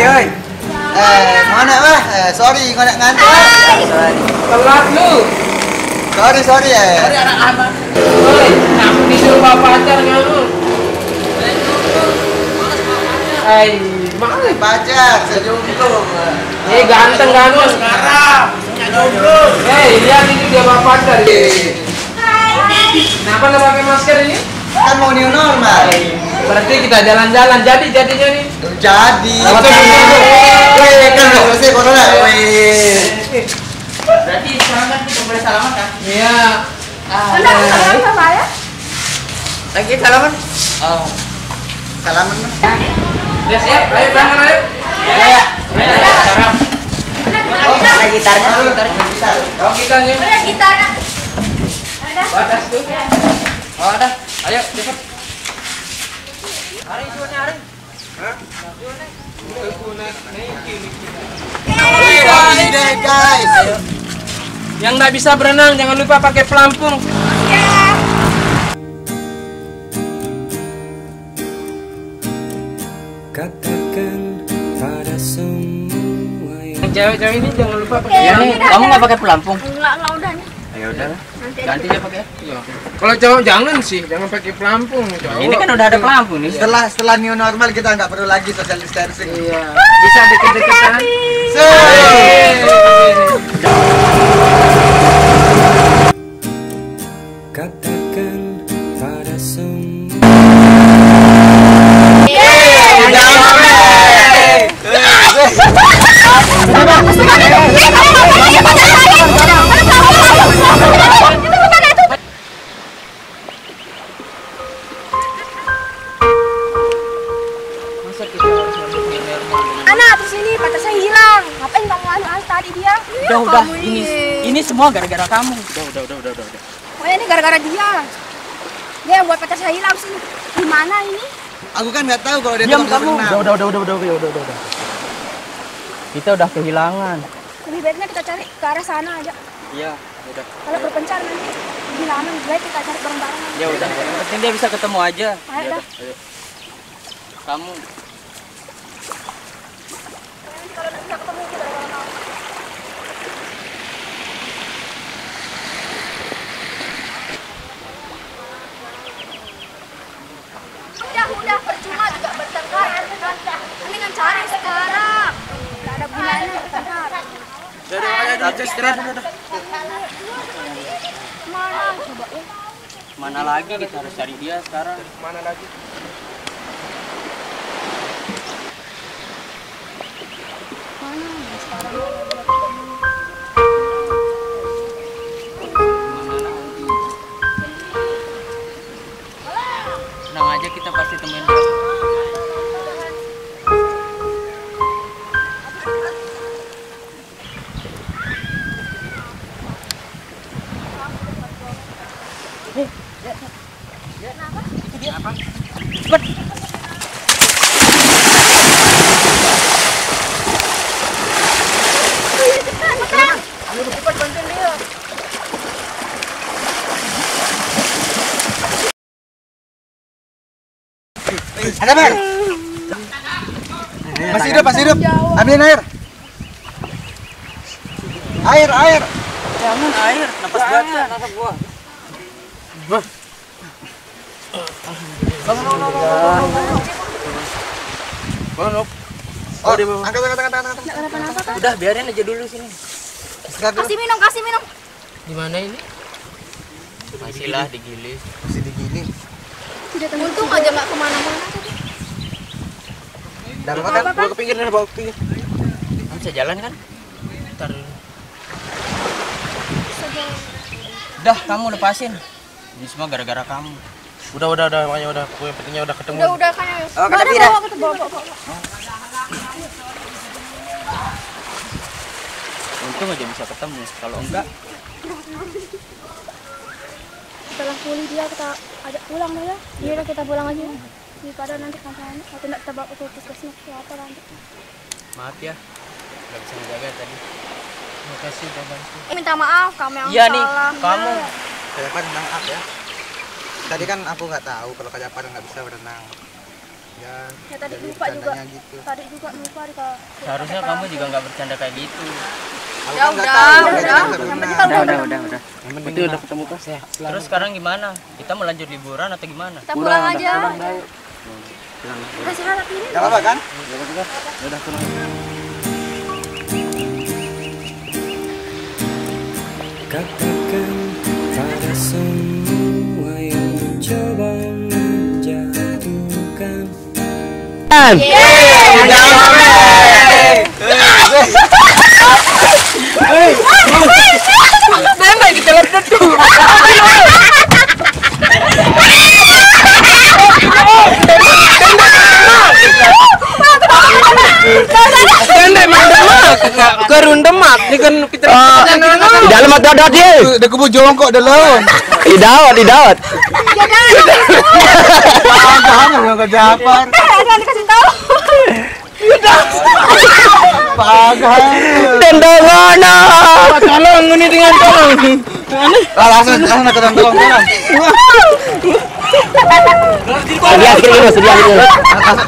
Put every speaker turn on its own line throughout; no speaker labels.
Woi. Mana wah? Sorry, kau nak ngantuk.
Telat lu.
Sorry ya.
Sorry anak abang. Woi, kamu disuruh bawa pacar kamu. Mana
Pacar, sejomblo.
ganteng sekarang. Punya jomblo. Lihat ini dia bawa pacar. Kenapa nggak pakai masker ini?
Kan mau new normal.
Berarti kita jalan-jalan. Jadinya nih.
Jadi.
Kan
udah selesai corona.
Berarti sekarang kan kita boleh salaman kan? Iya.
Udah salaman sama ya?
Lagi salaman?
Salaman.
Udah siap? Ayo berangkat ayo. Ayo. Sekarang.
Ada gitarnya.
Oh gitarnya.
Udah gitarnya.
Batas tuh. Oh ada. Ayo cepat. Hari jualnya hari.
Guys.
Yang nggak bisa berenang jangan lupa pakai pelampung.
Katakan pada semua yang
Cewek-cewek ini jangan lupa pakai.
Ya nih,
Kamu nggak pakai pelampung?
Enggak udah nih.
Ya udah, ganti dia pakai.
Iya. Kalau cowok jangan sih, jangan pakai pelampung. Cowok.
Ini kan udah ada pelampung nih.
Setelah new normal kita nggak perlu lagi social distancing.
Iya. Bisa deket-deketan.
katakan pada semua
Anak terus ini pacar saya hilang. Ngapain kamu anu tadi dia?
Udah, ini semua gara-gara kamu. Udah.
Oh ini gara-gara dia. Dia yang buat pacar saya hilang sini. Di mana ini?
Aku kan nggak tahu kalau dia
Diam
tukang
kamu.
berenang.
Udah. Kita udah kehilangan.
Lebih baiknya kita cari ke arah sana aja.
Iya, udah.
Kalau berpencar nanti kehilangan, lebih baik kita cari bareng-bareng.
Ya udah, yang penting dia bisa ketemu aja.
Ayo dah.
Ayo. Kamu
Nanti kalau nanti nggak ketemu kita bareng-bareng. Udah percuma juga bertengkar. Mendingan cari sekarang. Nggak ada gunanya bertengkar.
udah.
Mana coba ya?
Mana lagi kita harus cari dia sekarang?
Mana lagi?
Mana ya sekarang?
Tenang aja, kita pasti temuin.
Ada Ber? Masih hidup. Ambilin air. Air.
Jangan air, napas gua.
Oh, angkat.
Udah, biarin aja dulu sini.
Kasih minum.
Di mana ini?
Masih lah digiling.
Masih digini.
Untung aja nggak kemana-mana tadi.
Udah makan? Bawa ke pinggir.
Kamu bisa jalan kan? Ntar dulu. Udah, kamu lepasin. Ini semua gara-gara kamu.
Udah, makanya udah. Pokoknya pentingnya udah ketemu.
Udah kan ya.
Oh, kata Pira.
Bawa.
Untung aja bisa ketemu. Kalau enggak,
Setelah pulih dia kita ajak pulang deh ya. Iya udah kita pulang aja. Daripada nanti kan atau tidak kita bawa ke puskesmas atau apa nanti.
maaf ya, nggak bisa menjaga tadi.
Terima kasih udah bantu.
Minta maaf kamu yang
Iya nih,
salah.
kamu.
Saya maaf ya. Tadi kan aku nggak tahu kalau Kak Japar nggak bisa berenang. Ya,
Ya tadi
jadi
lupa juga.
bercandanya gitu.
Tadi juga lupa di Kak.
Seharusnya kamu juga nggak bercanda kayak gitu.
Aku kan nggak tahu kalau dia bisa
Yang
berenang.
penting kan
Udah. Berarti udah ketemu kok ya.
Terus sekarang gimana? Kita mau lanjut liburan atau gimana?
kita pulang aja. Udah sehat ini.
Gak apa-apa kan?
Udah pulang.
Katakan pada semua yang mencoba menjatuhkan.
Kerun demak ni kan kita.
Di dalam atau dot dia?
Dia kubu jongkok dalam.
Di dawat.
Jangan yang Kak Japar.
Jangan dikasih tahu.
Pagar.
Tendangan.
Tolong ini dengan tolong.
Langsung ke dalam tolong.
Sedia dulu.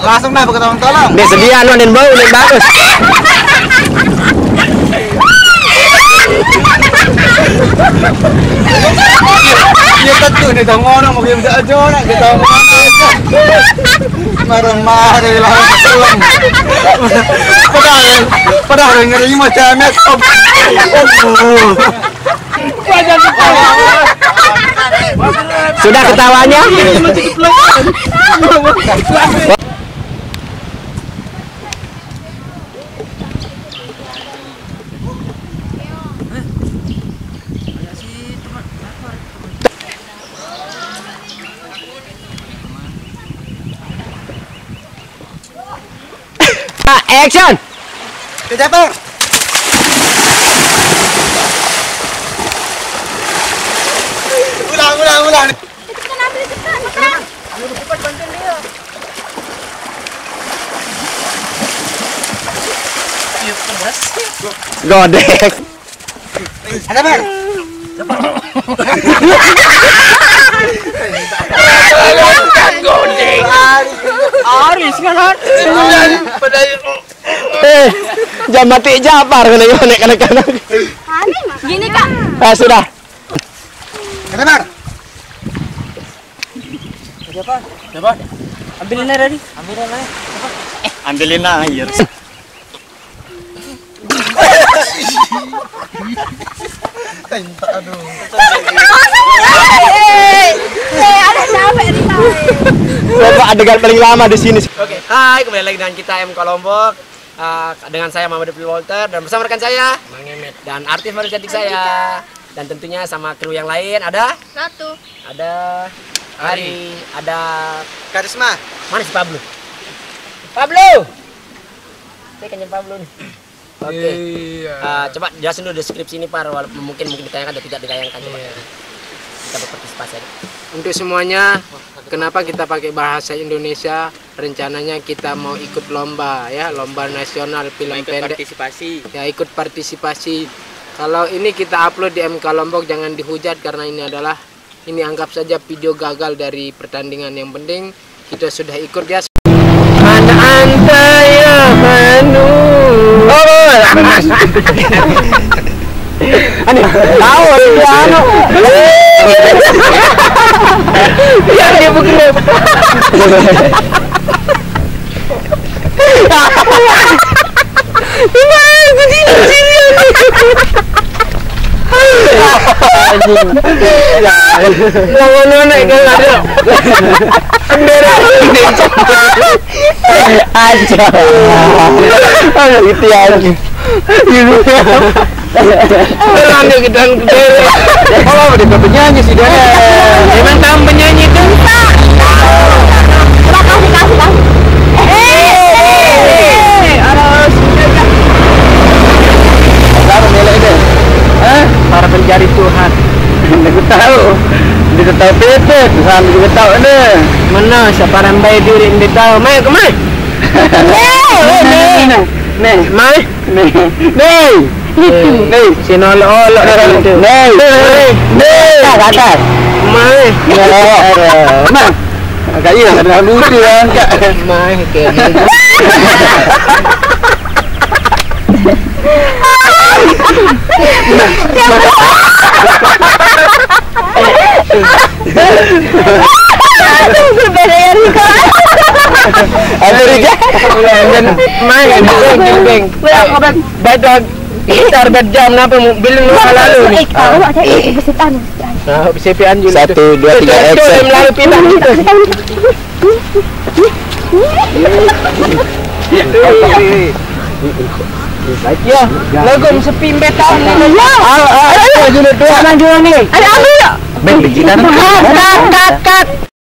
Langsung dah ke dalam tolong.
Dia sedia nu dan bau dan bagus.
Dia tentu ni tahu orang mau game tak aja nak kita tahu marah-marah langsung. Padahal ngeri macam ni.
Sudah ketawanya? Action!
Kak Japar. Ulang.
Kita ambil cepat. Cepat bantuin dia.
Godek.
Ada Bar.
Aris kan.
Jam mati Japar kena kanak-kanak.
Aneh mah. Gini Kak.
Sudah.
Ada Bar.
Coba. Ambilin air tadi.
Ambilin air.
Aduh.
Ada capek di sini.
Bapak adegan paling lama di sini.
Oke, hai, kembali lagi dengan kita MK Lombok. Dengan saya Muhammad Devi Walter dan bersama rekan saya Mang Emet dan artis baru cantik saya. Dan tentunya sama kru yang lain ada
Ratu.
ada Ari, ada
Karisma.
mana si Pablo? Pablo. Saya kan Pablo nih. Oke. Coba jelasin dulu deskripsi ini Par, walaupun mungkin ditayangkan atau tidak ditayangkan coba. Kita berpartisipasi aja.
Untuk semuanya, kenapa kita pakai bahasa Indonesia? Rencananya kita mau ikut lomba ya, lomba nasional film pendek.
Partisipasi.
Ya, ikut partisipasi. Kalau ini kita upload di MK Lombok jangan dihujat karena ini anggap saja video gagal dari pertandingan. Yang penting kita sudah ikut ya.
Mana anta ya Manu? Ani tahu dia anu. Biar dia begini. Jangan naik kan ada. Bendera Indonesia. Aja. Ada itu ya.
Berani kita
Oh, dia penyanyi sih dia.
Emang tahu penyanyi itu?
Para pencari Tuhan. Aku tahu. Dia tahu Pepe, Tuhan juga tahu deh.
Mana siapa yang baik diri dia tahu. Mai kemai.
Nih,
Mai.
nih. Nih,
sinolok-olok itu.
Nih, atas.
Mai.
Mang. Agak iya ada lucu kan, Kak.
Mai kayak gitu. Badak gitar berjam napa mobil lu lalu nih.
Tahu ada besitan.
Nah, CP Anjul.
1 2 3 action.
Lalu pindah gitu. Ya, lagu sepi betal nih.
Ayo, dulu nih.
Ada ambil.
Baik, gitar.
Kat.